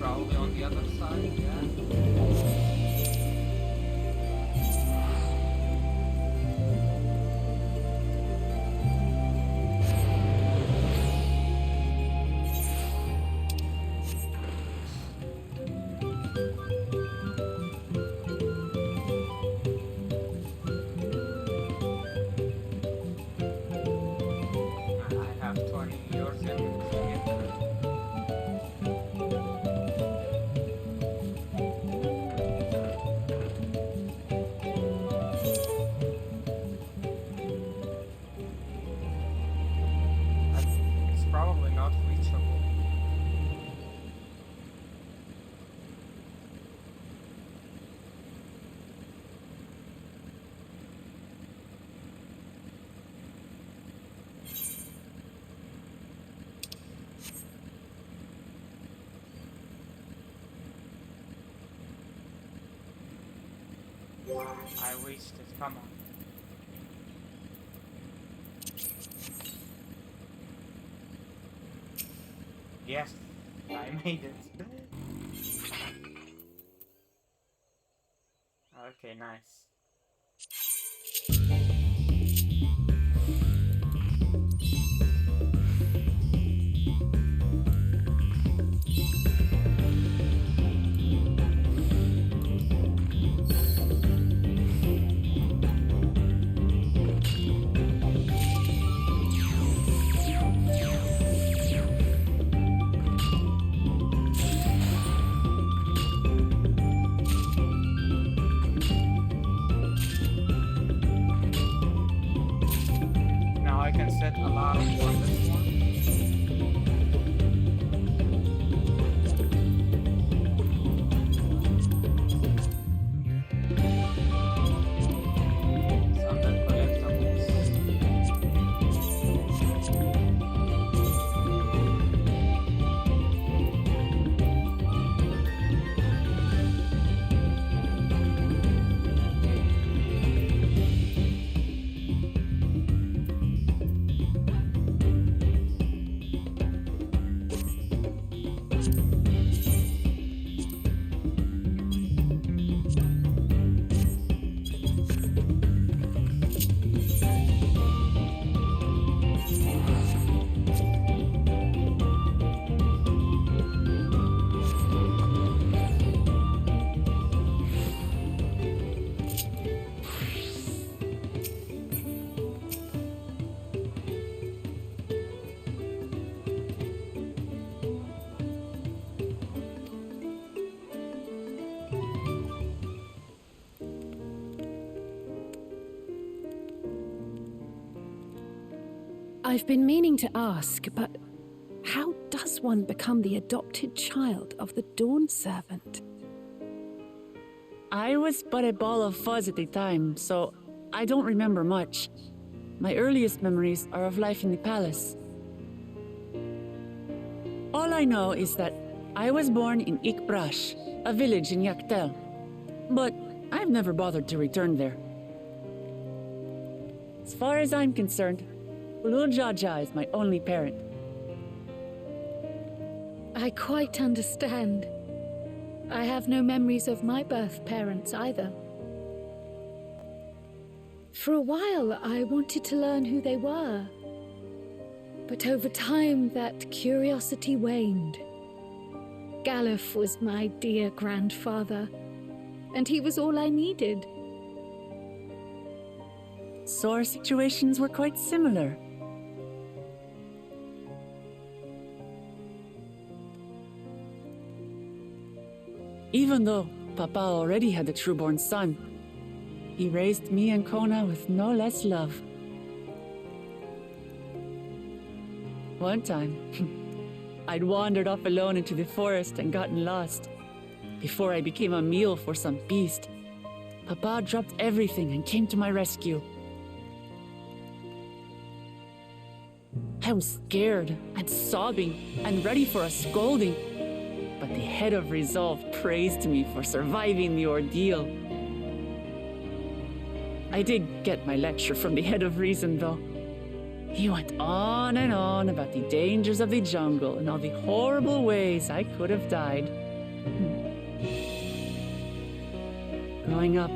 Probably on the other side, yeah. I have 20 years in to get there. It's probably not reachable. I reached it, come on. Yes, I made it. Okay, nice. Now I can set alarm for this one. Some collectibles. I've been meaning to ask, but how does one become the adopted child of the Dawn Servant? I was but a ball of fuzz at the time, so I don't remember much. My earliest memories are of life in the palace. All I know is that I was born in Ikbrash, a village in Yaktel. But I've never bothered to return there. As far as I'm concerned, Ulul Jaja is my only parent. I quite understand. I have no memories of my birth parents either. For a while, I wanted to learn who they were. But over time, that curiosity waned. Galuf was my dear grandfather, and he was all I needed. So our situations were quite similar. Even though Papa already had a trueborn son, he raised me and Kona with no less love. One time, I'd wandered off alone into the forest and gotten lost. Before I became a meal for some beast, Papa dropped everything and came to my rescue. I was scared and sobbing and ready for a scolding, but the head of resolve praised me for surviving the ordeal. I did get my lecture from the head of reason, though. He went on and on about the dangers of the jungle and all the horrible ways I could have died. Growing up,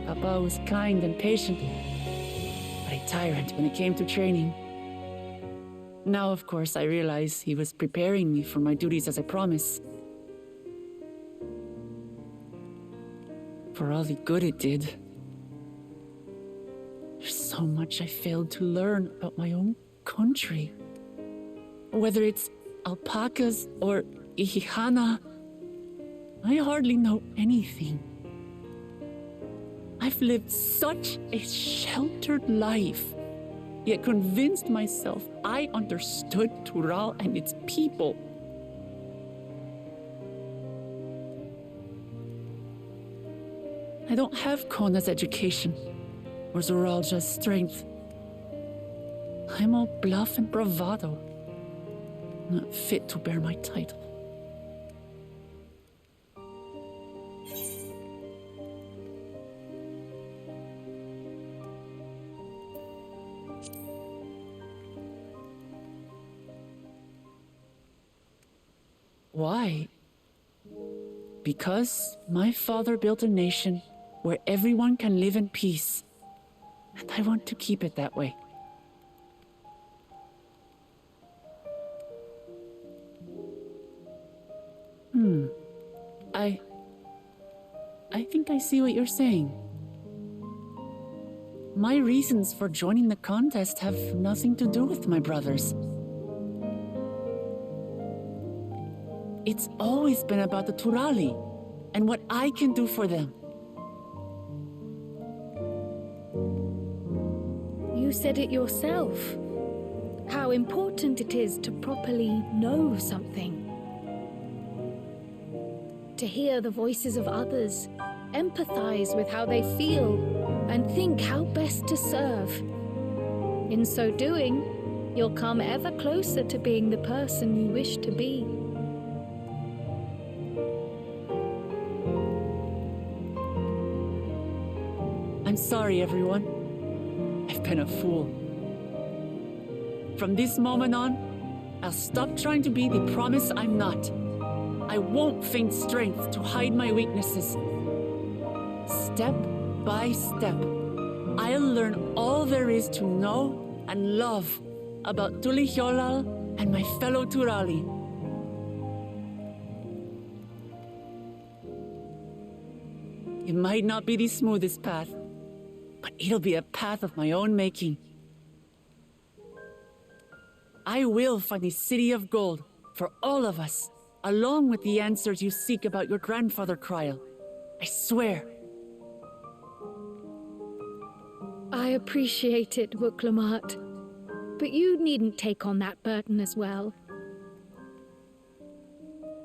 Papa was kind and patient, but a tyrant when it came to training. Now, of course, I realize he was preparing me for my duties as a promise. For all the good it did. There's so much I failed to learn about my own country. Whether it's alpacas or Ihihana, I hardly know anything. I've lived such a sheltered life, yet convinced myself I understood Tural and its people. I don't have Kona's education or Zoralja's strength. I'm all bluff and bravado, not fit to bear my title. Why? Because my father built a nation where everyone can live in peace, and I want to keep it that way. I think I see what you're saying. My reasons for joining the contest have nothing to do with my brothers. It's always been about the Turali and what I can do for them. You said it yourself. How important it is to properly know something. To hear the voices of others, empathize with how they feel, and think how best to serve. In so doing, you'll come ever closer to being the person you wish to be. I'm sorry, everyone. I've been a fool. From this moment on, I'll stop trying to be the promise I'm not. I won't feign strength to hide my weaknesses. Step by step, I'll learn all there is to know and love about Tulihyolal and my fellow Turali. It might not be the smoothest path, but it'll be a path of my own making. I will find the City of Gold for all of us, along with the answers you seek about your grandfather, Kryl. I swear. I appreciate it, Wuklamart, but you needn't take on that burden as well.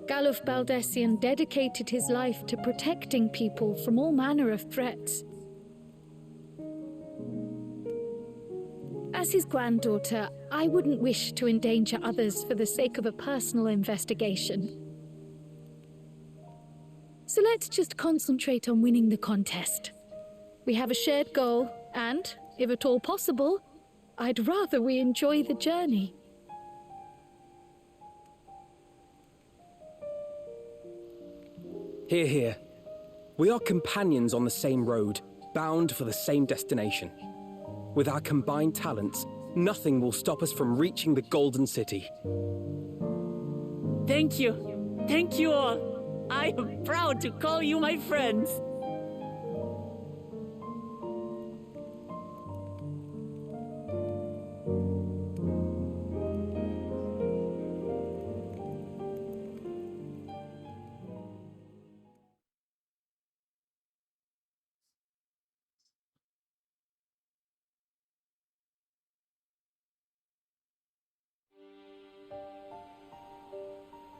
Galuf Baldessian dedicated his life to protecting people from all manner of threats. As his granddaughter, I wouldn't wish to endanger others for the sake of a personal investigation. So let's just concentrate on winning the contest. We have a shared goal, and, If at all possible, I'd rather we enjoy the journey. Hear, hear. We are companions on the same road, bound for the same destination. With our combined talents, nothing will stop us from reaching the Golden City. Thank you. Thank you all. I am proud to call you my friends.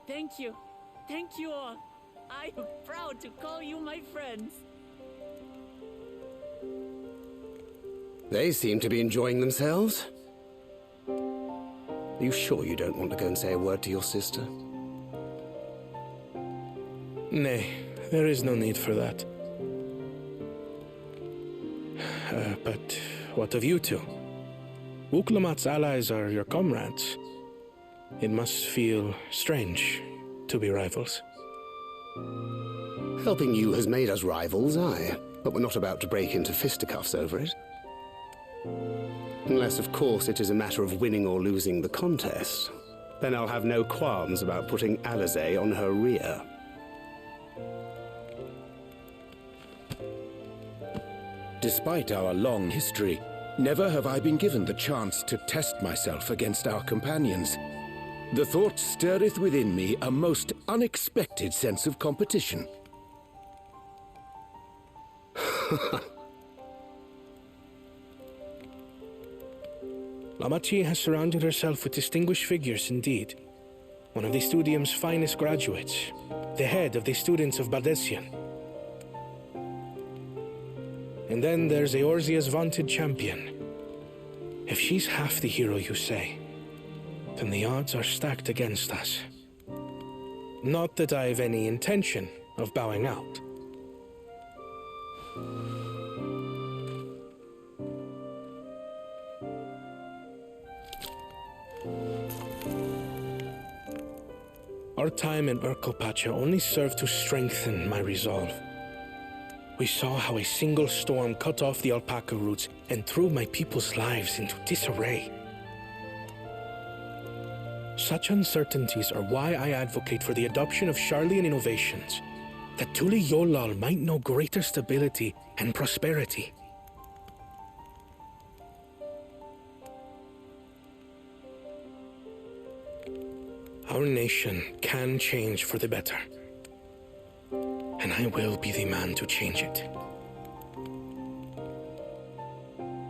Thank you. Thank you all. I am proud to call you my friends. They seem to be enjoying themselves. Are you sure you don't want to go and say a word to your sister? Nay, there is no need for that. But what of you two? Wuklamat's allies are your comrades. It must feel strange to be rivals. Helping you has made us rivals, aye, but we're not about to break into fisticuffs over it. Unless, of course, it is a matter of winning or losing the contest. Then I'll have no qualms about putting Alisaie on her rear. Despite our long history, never have I been given the chance to test myself against our companions. The thought stirreth within me a most unexpected sense of competition. Lamachi has surrounded herself with distinguished figures indeed. One of the Studium's finest graduates, the head of the students of Bardessian. And then there's Eorzea's vaunted champion. If she's half the hero you say, then the odds are stacked against us. Not that I have any intention of bowing out. Our time in Urkelpacha only served to strengthen my resolve. We saw how a single storm cut off the alpaca roots and threw my people's lives into disarray. Such uncertainties are why I advocate for the adoption of Sharlayan innovations, that Tuli Yolal might know greater stability and prosperity. Our nation can change for the better, and I will be the man to change it.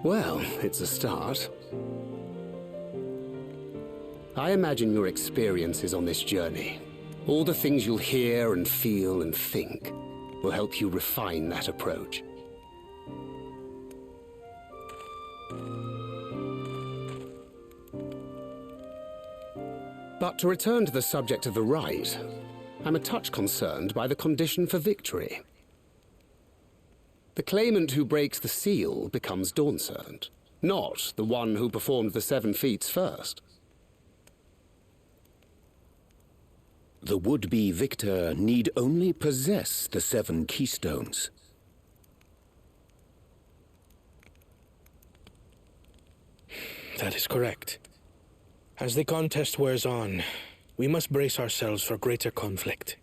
Well, it's a start. I imagine your experiences on this journey, all the things you'll hear and feel and think, will help you refine that approach. But to return to the subject of the rite, I'm a touch concerned by the condition for victory. The claimant who breaks the seal becomes Dawn Servant, not the one who performed the 7 feats first. The would-be victor need only possess the 7 keystones. That is correct. As the contest wears on, we must brace ourselves for greater conflict.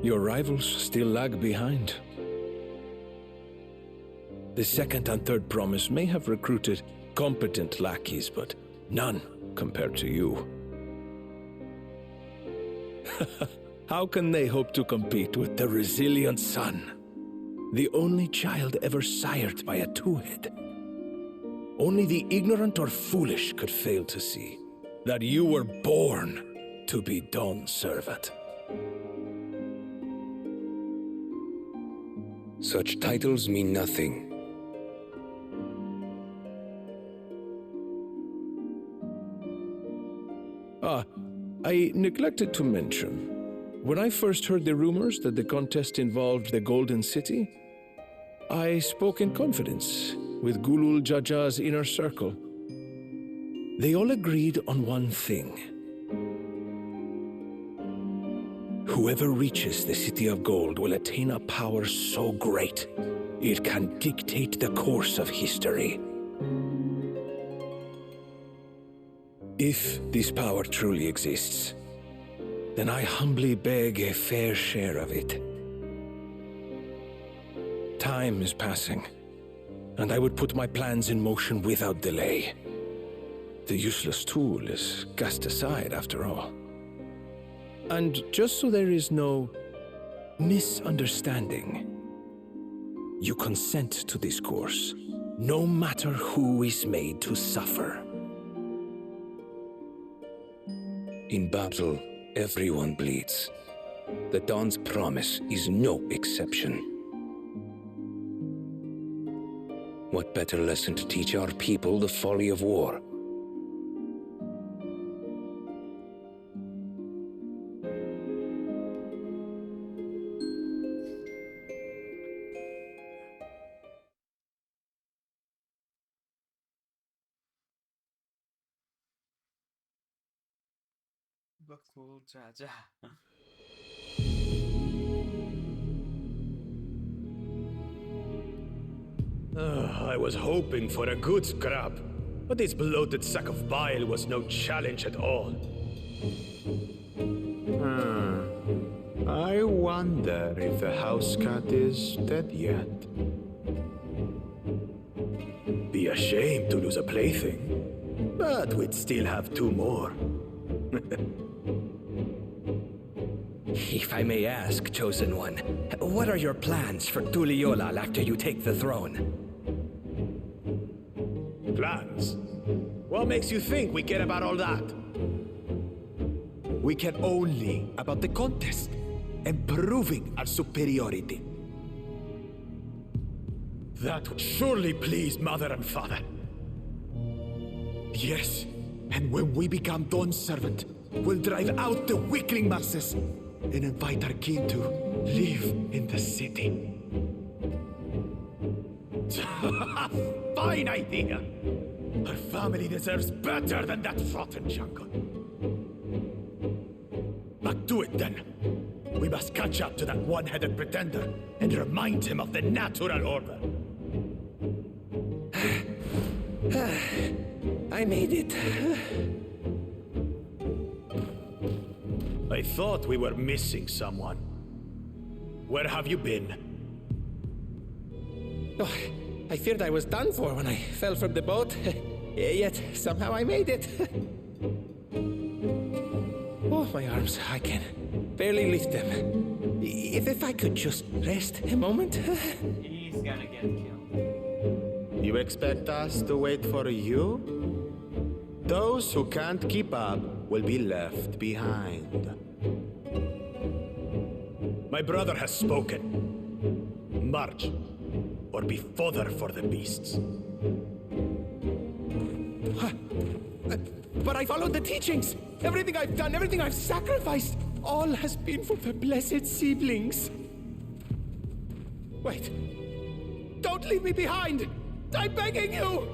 Your rivals still lag behind. The second and third promise may have recruited competent lackeys, but none compared to you. How can they hope to compete with the resilient sun, the only child ever sired by a two-head? Only the ignorant or foolish could fail to see that you were born to be Dawn Servant. Such titles mean nothing. I neglected to mention. When I first heard the rumors that the contest involved the Golden City, I spoke in confidence with Gulul Jaja's inner circle. They all agreed on one thing. Whoever reaches the City of Gold will attain a power so great, it can dictate the course of history. If this power truly exists, then I humbly beg a fair share of it. Time is passing, and I would put my plans in motion without delay. The useless tool is cast aside after all. And just so there is no misunderstanding, you consent to this course, no matter who is made to suffer. In battle, everyone bleeds. The Dawn's promise is no exception. What better lesson to teach our people the folly of war? Bakul Jaja. I was hoping for a good scrap, but this bloated sack of bile was no challenge at all. I wonder if the house cat is dead yet. Be a shame to lose a plaything, but we'd still have two more. If I may ask, Chosen One, what are your plans for Tuliyollal after you take the throne? Plans? What makes you think we care about all that? We care only about the contest and proving our superiority. That would surely please Mother and Father. Yes, and when we become Dawn's servant, we'll drive out the weakling masses and invite our king to live in the city. Fine idea! Our family deserves better than that rotten jungle. But do it then. We must catch up to that one-headed pretender and remind him of the natural order. I made it. I thought we were missing someone. Where have you been? Oh, I feared I was done for when I fell from the boat. Yet, somehow I made it. Oh, my arms, I can barely lift them. If I could just rest a moment. He's gonna get killed. You expect us to wait for you? Those who can't keep up will be left behind. My brother has spoken. March, or be fodder for the beasts. But I followed the teachings. Everything I've done, everything I've sacrificed, all has been for the blessed seedlings. Wait. Don't leave me behind! I'm begging you!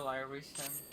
shall I resend?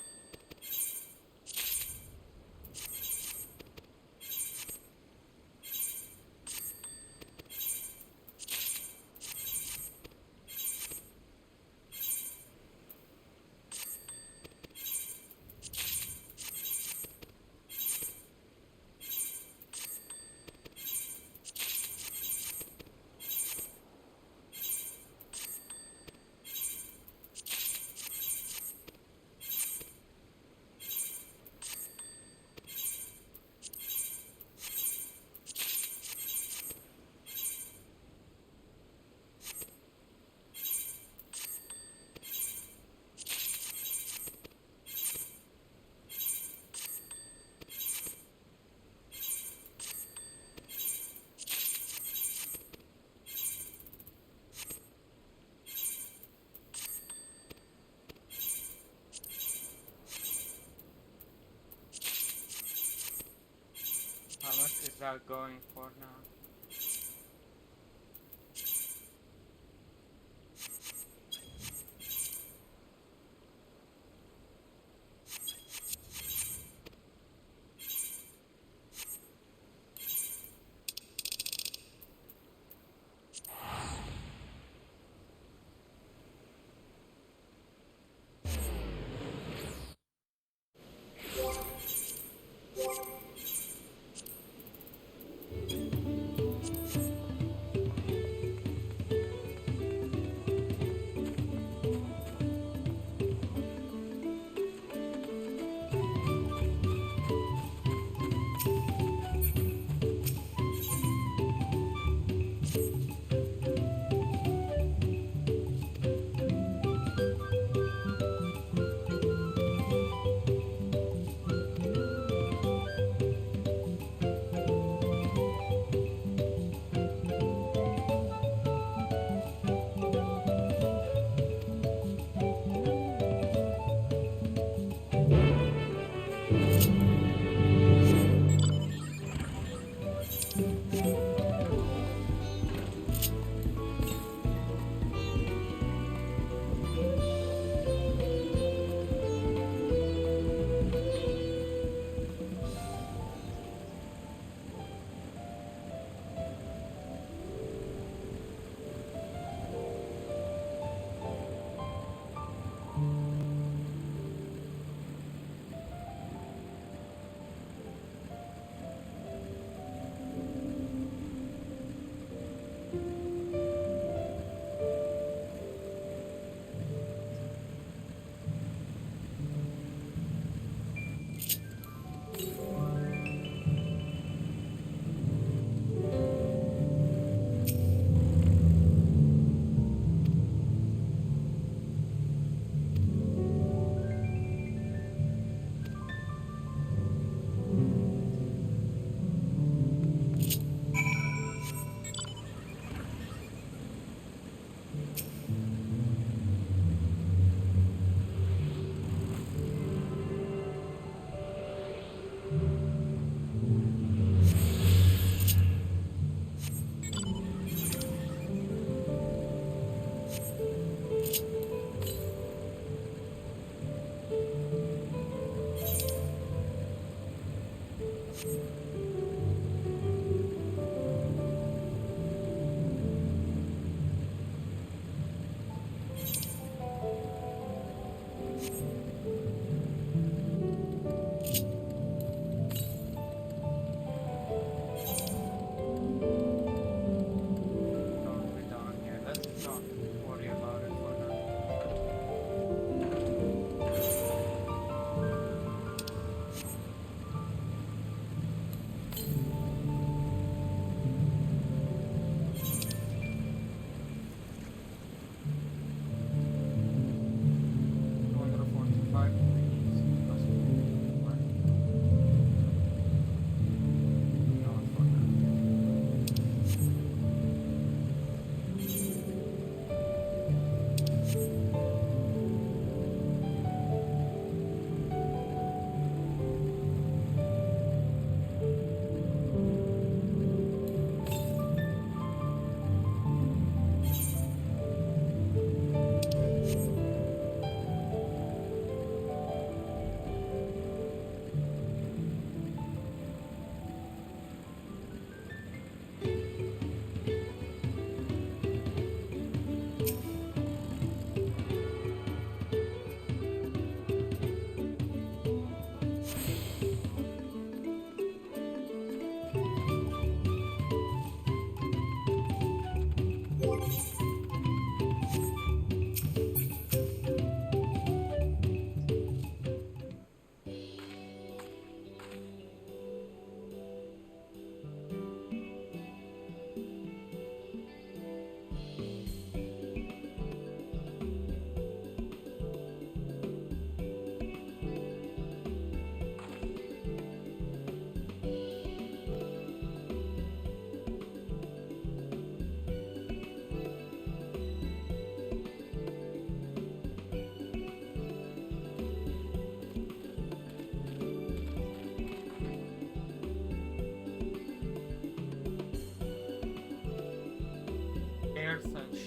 How much is that going for now?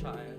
Shire.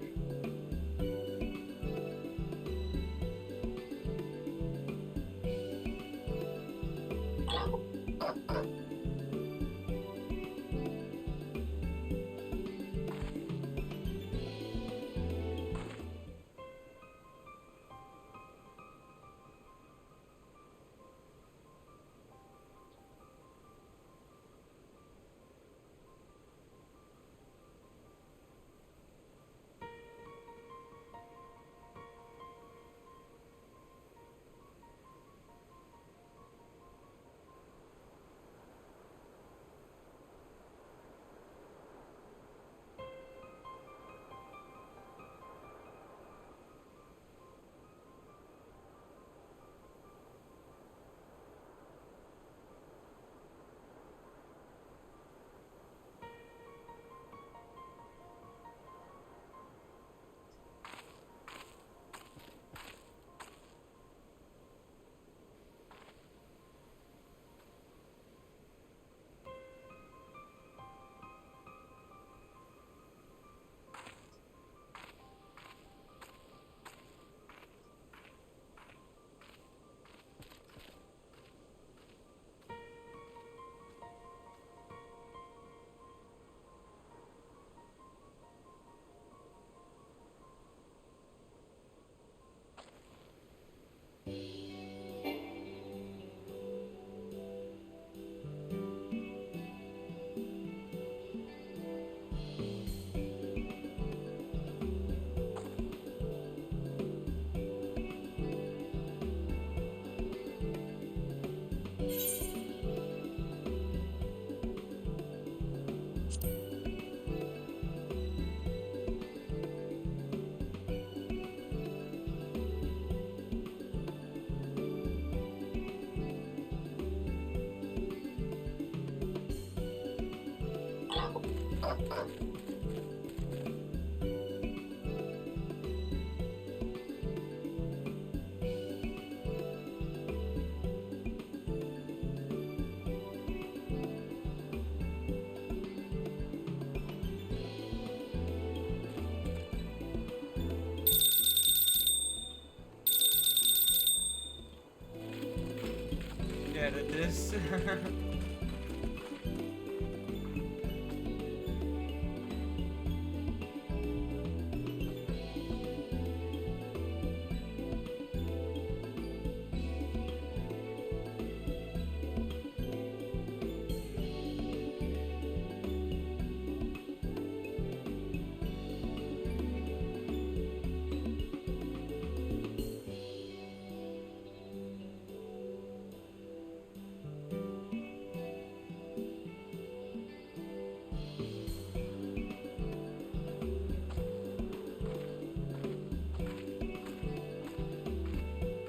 There it is.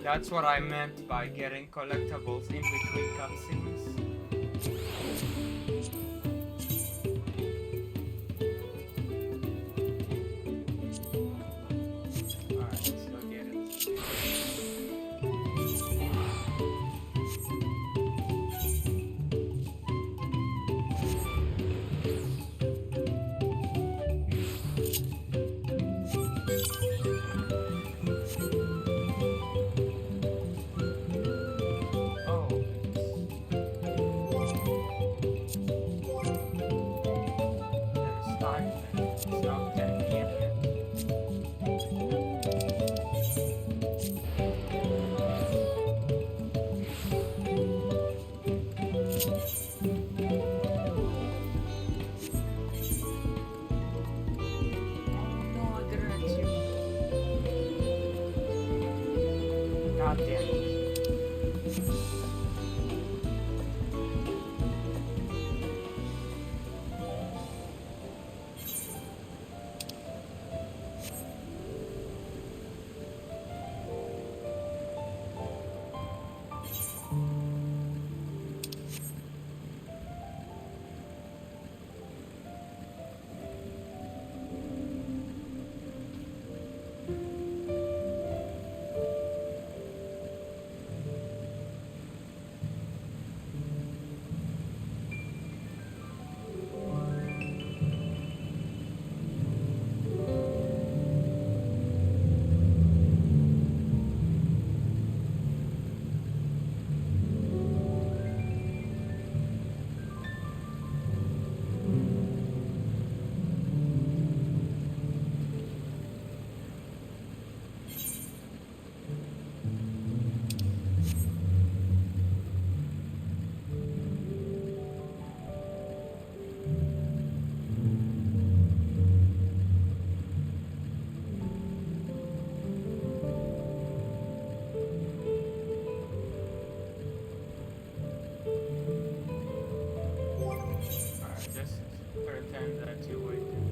That's what I meant by getting collectibles in between cutscenes. Alright, let's go get it. Oh. time that you waited.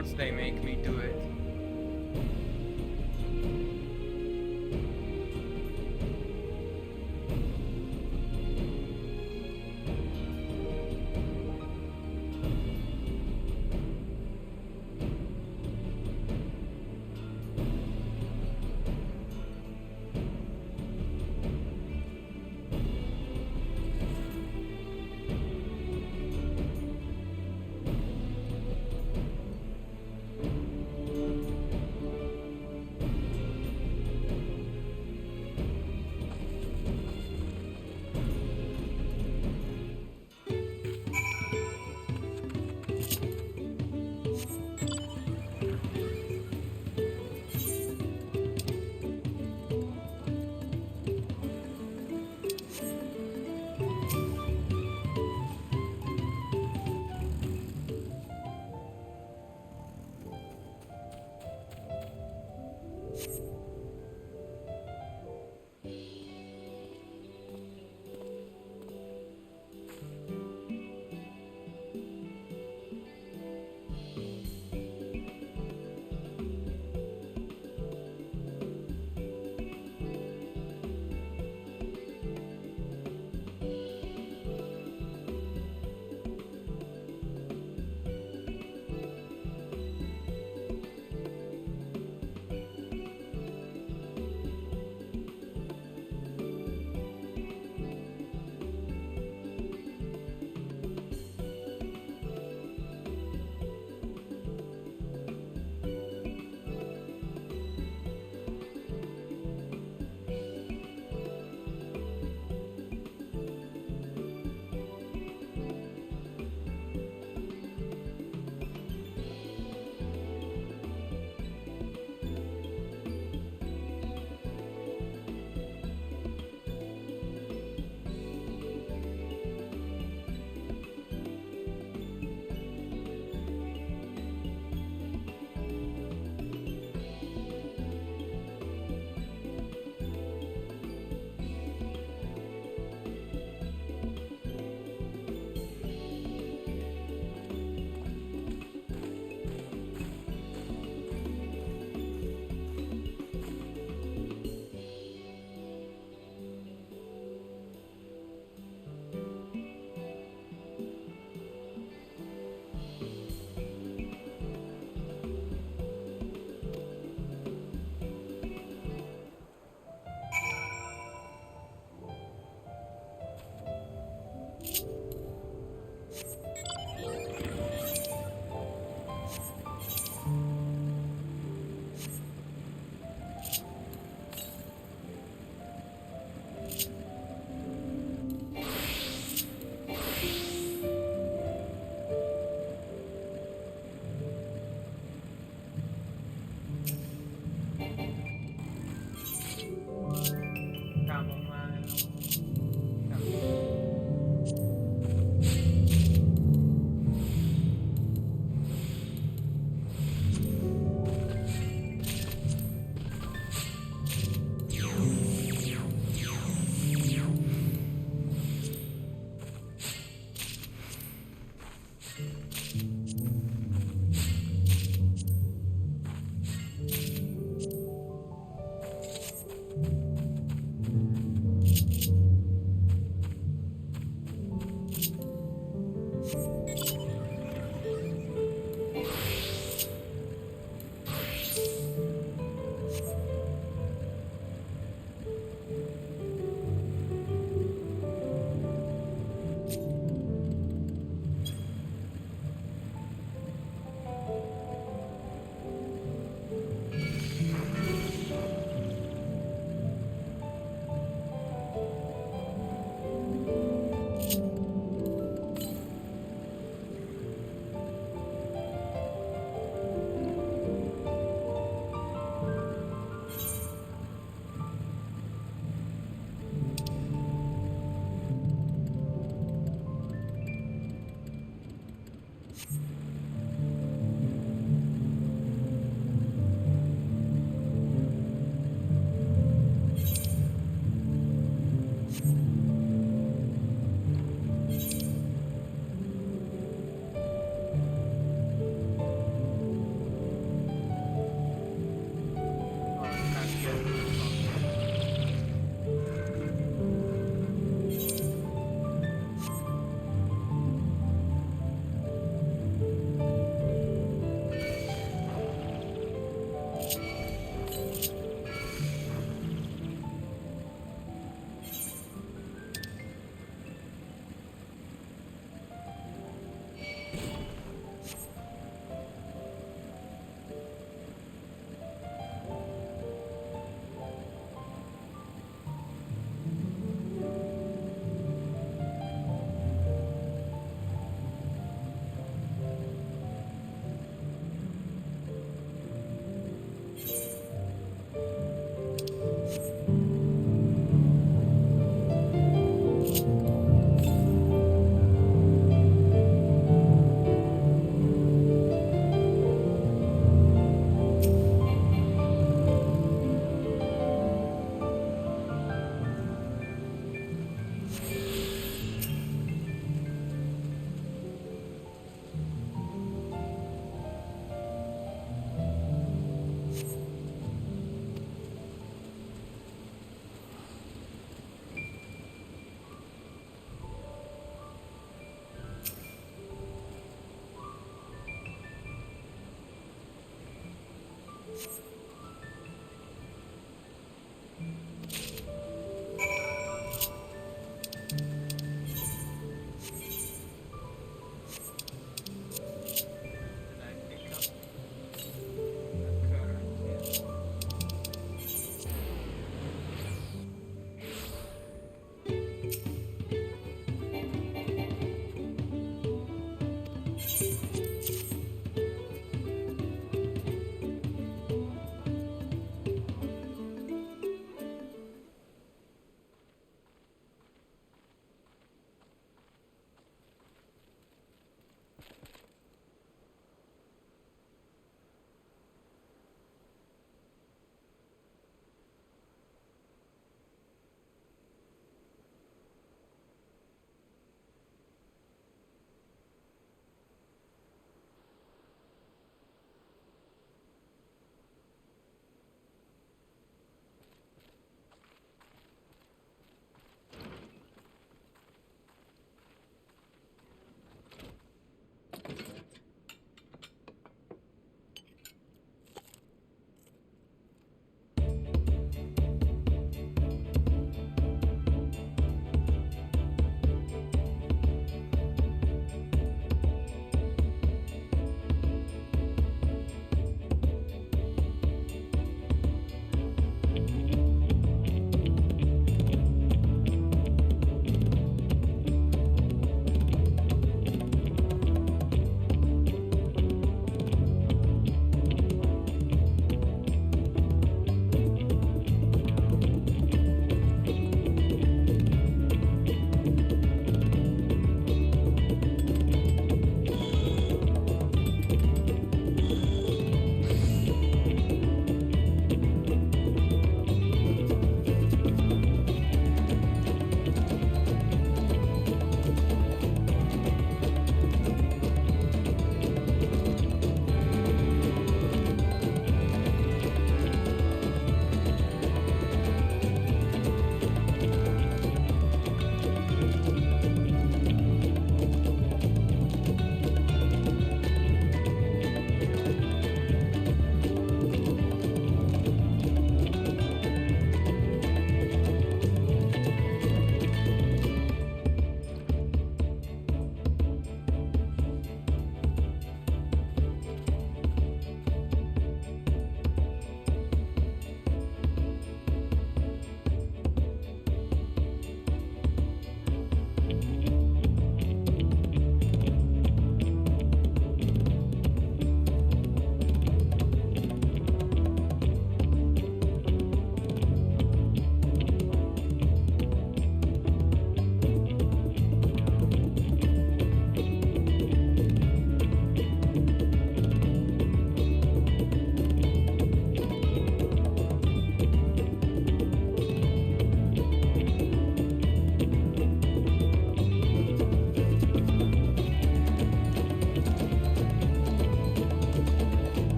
course they make me do it.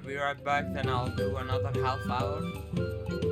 be right back, then I'll do another half hour.